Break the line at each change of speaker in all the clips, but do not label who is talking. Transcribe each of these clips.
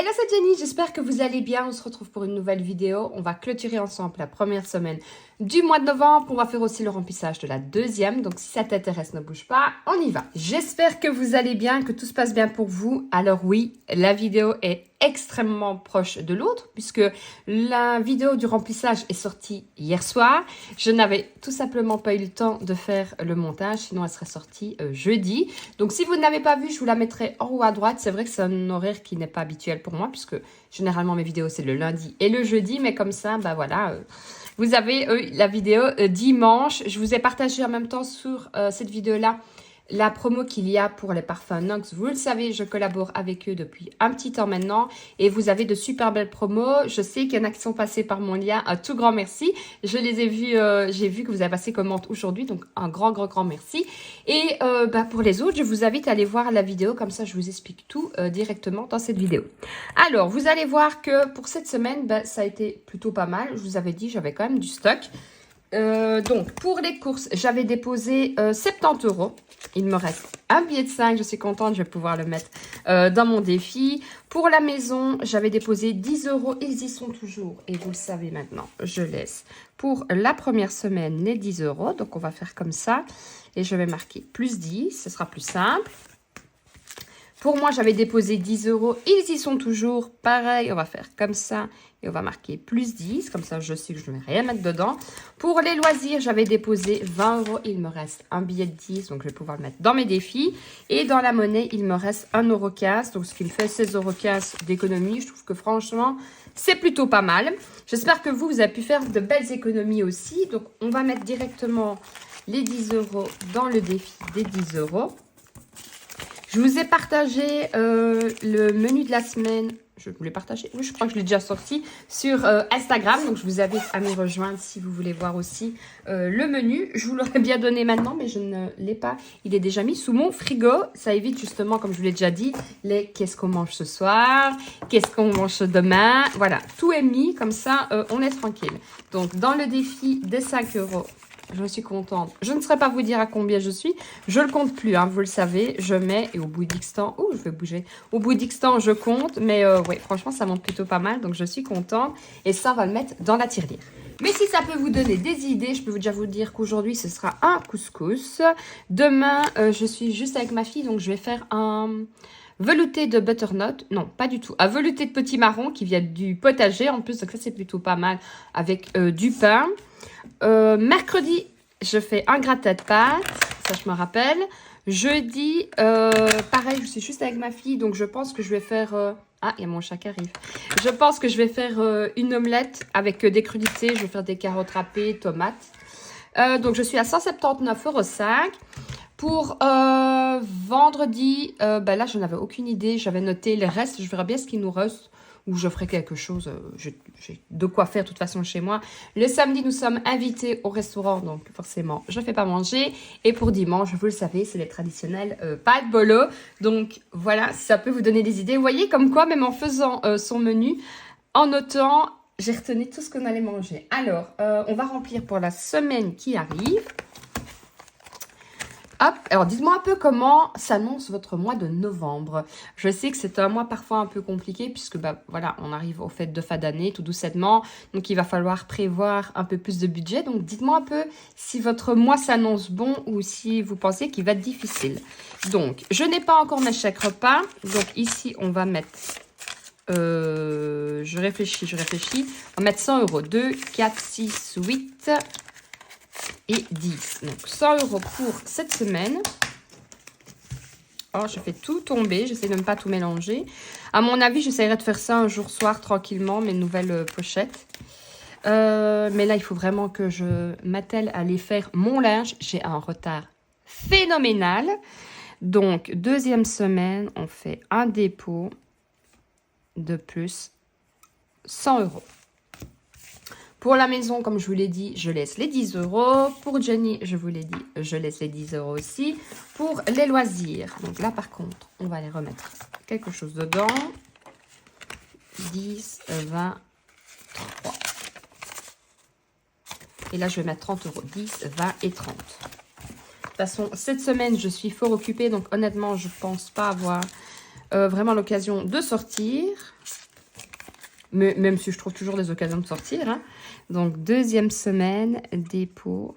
Hello, c'est Jenny, j'espère que vous allez bien. On se retrouve pour une nouvelle vidéo. On va clôturer ensemble la première semaine du mois de novembre. On va faire aussi le remplissage de la deuxième. Donc, si ça t'intéresse, ne bouge pas, on y va. J'espère que vous allez bien, que tout se passe bien pour vous. Alors oui, la vidéo est extrêmement proche de l'autre puisque la vidéo du remplissage est sortie hier soir. Je n'avais tout simplement pas eu le temps de faire le montage, sinon elle serait sortie jeudi. Donc si vous ne l'avez pas vue, je vous la mettrai en haut à droite. C'est vrai que c'est un horaire qui n'est pas habituel pour moi puisque généralement mes vidéos c'est le lundi et le jeudi, mais comme ça, bah voilà, vous avez la vidéo dimanche. Je vous ai partagé en même temps sur cette vidéo-là la promo qu'il y a pour les parfums Nox. Vous le savez, je collabore avec eux depuis un petit temps maintenant et vous avez de super belles promos. Je sais qu'il y en a qui sont passés par mon lien. Un tout grand merci. Je les ai vus, j'ai vu que vous avez passé commande aujourd'hui, donc un grand merci. Et pour les autres, je vous invite à aller voir la vidéo, comme ça je vous explique tout directement dans cette vidéo. Alors, vous allez voir que pour cette semaine, ça a été plutôt pas mal. Je vous avais dit, j'avais quand même du stock. Donc, pour les courses, j'avais déposé 70 €. Il me reste un billet de 5. Je suis contente, je vais pouvoir le mettre dans mon défi. Pour la maison, j'avais déposé 10 €. Ils y sont toujours. Et vous le savez maintenant, je laisse pour la première semaine les 10 €. Donc, on va faire comme ça. Et je vais marquer plus 10. Ce sera plus simple. Pour moi, j'avais déposé 10 €. Ils y sont toujours. Pareil, on va faire comme ça. Et on va marquer plus 10. Comme ça, je sais que je ne vais rien mettre dedans. Pour les loisirs, j'avais déposé 20 €. Il me reste un billet de 10. Donc, je vais pouvoir le mettre dans mes défis. Et dans la monnaie, il me reste 1,15 €. Donc, ce qui me fait 16,15 € d'économie. Je trouve que franchement, c'est plutôt pas mal. J'espère que vous avez pu faire de belles économies aussi. Donc, on va mettre directement les 10 € dans le défi des 10 €. Je vous ai partagé le menu de la semaine. Je vous l'ai partagé. Oui, je crois que je l'ai déjà sorti sur Instagram. Donc, je vous invite à m'y rejoindre si vous voulez voir aussi le menu. Je vous l'aurais bien donné maintenant, mais je ne l'ai pas. Il est déjà mis sous mon frigo. Ça évite justement, comme je vous l'ai déjà dit, les qu'est-ce qu'on mange ce soir, qu'est-ce qu'on mange demain. Voilà, tout est mis. Comme ça, on est tranquille. Donc, dans le défi des 5 €. Je suis contente. Je ne saurais pas vous dire à combien je suis. Je le compte plus, hein, vous le savez. Je mets et au bout d'X temps... Oh, je vais bouger. Au bout d'X temps, je compte. Mais ouais, franchement, ça monte plutôt pas mal. Donc, je suis contente. Et ça, on va le mettre dans la tirelire. Mais si ça peut vous donner des idées, je peux déjà vous dire qu'aujourd'hui, ce sera un couscous. Demain, je suis juste avec ma fille. Donc, je vais faire un... velouté de butternut, non, pas du tout. Un velouté de petits marrons qui vient du potager en plus. Donc, ça, c'est plutôt pas mal avec du pain. Mercredi, je fais un gratin de pâtes, ça je me rappelle. Jeudi, pareil, je suis juste avec ma fille, donc je pense que je vais faire... Ah, il y a mon chat qui arrive. Je pense que je vais faire une omelette avec des crudités. Je vais faire des carottes râpées, tomates. Donc, je suis à 179,05 €. Pour vendredi, là, je n'avais aucune idée. J'avais noté les restes. Je verrai bien ce qu'il nous reste. Ou je ferai quelque chose. J'ai de quoi faire de toute façon chez moi. Le samedi, nous sommes invités au restaurant. Donc, forcément, je ne fais pas manger. Et pour dimanche, vous le savez, c'est les traditionnels pâtes bolo. Donc, voilà, ça peut vous donner des idées. Vous voyez, comme quoi, même en faisant son menu, en notant, j'ai retenu tout ce qu'on allait manger. Alors, on va remplir pour la semaine qui arrive. Hop, alors dites-moi un peu comment s'annonce votre mois de novembre. Je sais que c'est un mois parfois un peu compliqué puisque voilà, on arrive aux fêtes de fin d'année tout doucement. Donc il va falloir prévoir un peu plus de budget. Donc dites-moi un peu si votre mois s'annonce bon ou si vous pensez qu'il va être difficile. Donc je n'ai pas encore mes chèques repas. Donc ici on va mettre... je réfléchis. On va mettre 100 €. 2, 4, 6, 8... et 10. Donc 100 € pour cette semaine. Oh, je fais tout tomber. J'essaie de ne pas tout mélanger. À mon avis, j'essaierai de faire ça un jour soir tranquillement, mes nouvelles pochettes. Mais là, il faut vraiment que je m'attelle à aller faire mon linge. J'ai un retard phénoménal. Donc, deuxième semaine, on fait un dépôt de plus 100 €. Pour la maison, comme je vous l'ai dit, je laisse les 10 €. Pour Jenny, je vous l'ai dit, je laisse les 10 € aussi. Pour les loisirs, donc là par contre, on va aller remettre quelque chose dedans. 10, 20, 3. Et là, je vais mettre 30 €. 10, 20 et 30. De toute façon, cette semaine, je suis fort occupée. Donc honnêtement, je ne pense pas avoir vraiment l'occasion de sortir. Mais, même si je trouve toujours des occasions de sortir. Hein. Donc, deuxième semaine, dépôt.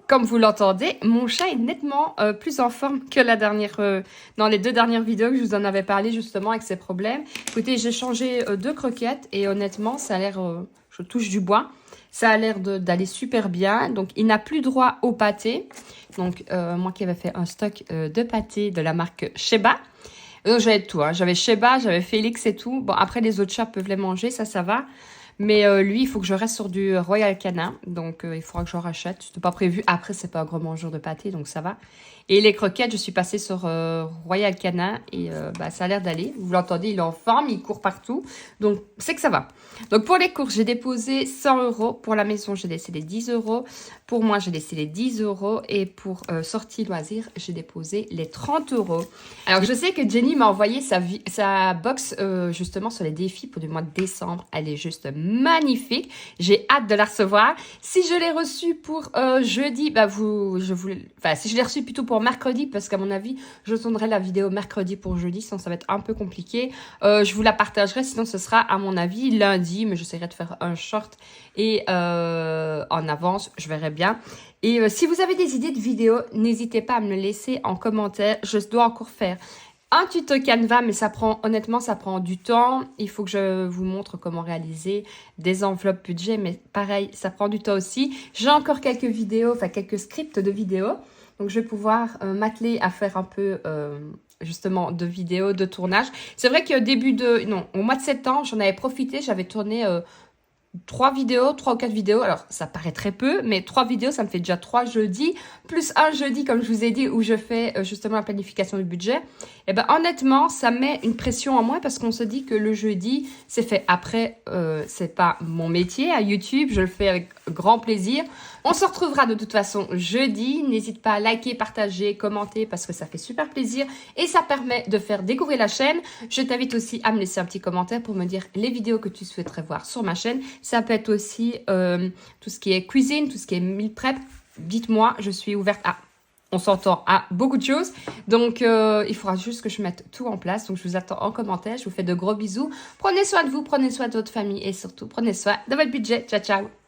Comme vous l'entendez, mon chat est nettement plus en forme que la dernière, dans les 2 dernières vidéos que je vous en avais parlé justement avec ses problèmes. Écoutez, j'ai changé 2 croquettes et honnêtement, ça a l'air, je touche du bois, ça a l'air d'aller super bien. Donc, il n'a plus droit au pâté. Donc, moi qui avais fait un stock de pâté de la marque Sheba. Donc, j'avais tout, hein. J'avais Sheba, j'avais Félix et tout. Bon, après, les autres chats peuvent les manger, ça va. Mais lui, il faut que je reste sur du Royal Canin. Donc, il faudra que j'en rachète. C'était pas prévu. Après, c'est pas un gros mangeur de pâté, donc ça va. Et les croquettes, je suis passée sur Royal Canin. Et ça a l'air d'aller. Vous l'entendez, il est en forme, il court partout. Donc, c'est que ça va. Donc, pour les courses, j'ai déposé 100 €. Pour la maison, j'ai laissé les 10 €. Pour moi, j'ai laissé les 10 €. Et pour sortie loisirs, j'ai déposé les 30 €. Alors, je sais que Jenny m'a envoyé sa box justement sur les défis pour le mois de décembre. Elle est juste magnifique. J'ai hâte de la recevoir. Si je l'ai reçue pour jeudi, si je l'ai reçue plutôt pour mercredi, parce qu'à mon avis, je tournerai la vidéo mercredi pour jeudi, sinon ça va être un peu compliqué. Je vous la partagerai, sinon ce sera à mon avis lundi, mais j'essaierai de faire un short et en avance, je verrai bien. Et si vous avez des idées de vidéos, n'hésitez pas à me le laisser en commentaire. Je dois encore faire un tuto Canva, mais honnêtement, ça prend du temps. Il faut que je vous montre comment réaliser des enveloppes budget, mais pareil, ça prend du temps aussi. J'ai encore quelques vidéos, quelques scripts de vidéos. Donc, je vais pouvoir m'atteler à faire un peu, justement, de vidéos, de tournage. C'est vrai au mois de septembre, j'en avais profité, j'avais tourné 3 ou 4 vidéos. Alors, ça paraît très peu, mais 3 vidéos, ça me fait déjà 3 jeudis, plus un jeudi, comme je vous ai dit, où je fais justement la planification du budget. Et ben honnêtement, ça met une pression en moins parce qu'on se dit que le jeudi, c'est fait. Après, c'est pas mon métier à YouTube, je le fais avec grand plaisir. On se retrouvera de toute façon jeudi. N'hésite pas à liker, partager, commenter parce que ça fait super plaisir et ça permet de faire découvrir la chaîne. Je t'invite aussi à me laisser un petit commentaire pour me dire les vidéos que tu souhaiterais voir sur ma chaîne. Ça peut être aussi tout ce qui est cuisine, tout ce qui est meal prep. Dites-moi, je suis ouverte à... On s'entend à beaucoup de choses. Donc, il faudra juste que je mette tout en place. Donc, je vous attends en commentaire. Je vous fais de gros bisous. Prenez soin de vous, prenez soin de votre famille et surtout, prenez soin de votre budget. Ciao, ciao.